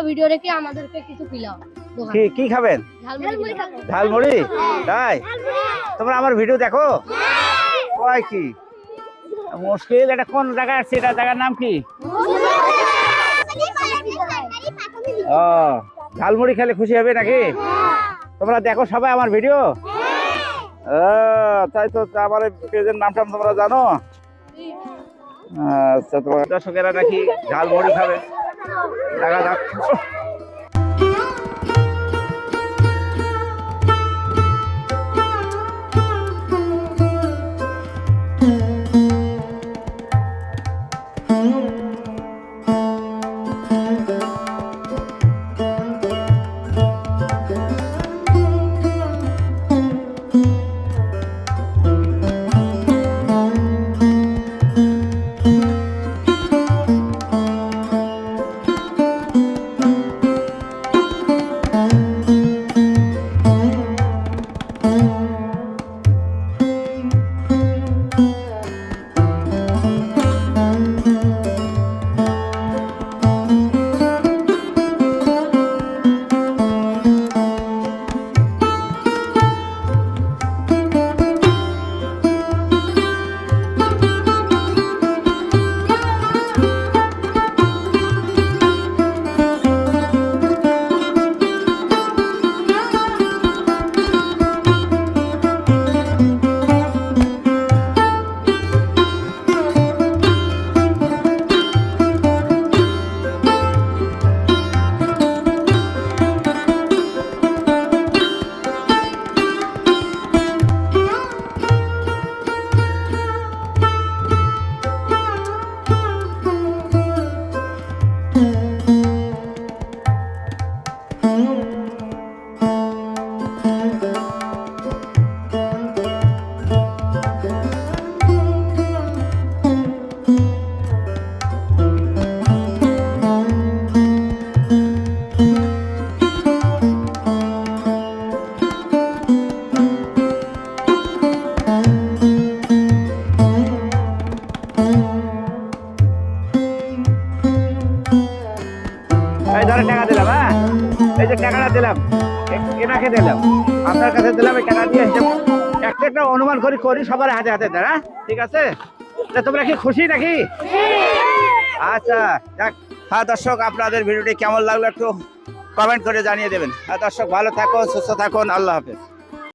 Video রেখে আমাদেরকে কিছু পিলাও। কি খাবেন? ঝালমুড়ি। তাই তোমরা আমার ভিডিও দেখো? কয় কি মুশকিল। এটা কোন জায়গায় আসছে? এটা জায়গার নাম কি? ও, ঝালমুড়ি খেলে খুশি হবে নাকি? তোমরা দেখো সবাই আমার ভিডিও? তাই তো। আমার পেজের নামটা তোমরা জানো? আচ্ছা, তোমার দর্শকেরা নাকি ঝালমুড়ি খাবে। দেখা যাক। টাকা দিলাম। হ্যাঁ, এই যে টাকাটা দিলাম, এনাকে দিলাম, আপনার কাছে দিলাম। এই টাকা দিয়ে একটা একটা অনুমান করি সবার হাতে হাতে দেন। হ্যাঁ, ঠিক আছে। তোমরা কি খুশি নাকি? আচ্ছা, যাক। হ্যাঁ দর্শক, আপনাদের ভিডিওটি কেমন লাগলো একটু কমেন্ট করে জানিয়ে দেবেন। হ্যাঁ দর্শক, ভালো থাকুন, সুস্থ থাকুন। আল্লাহ হাফেজ।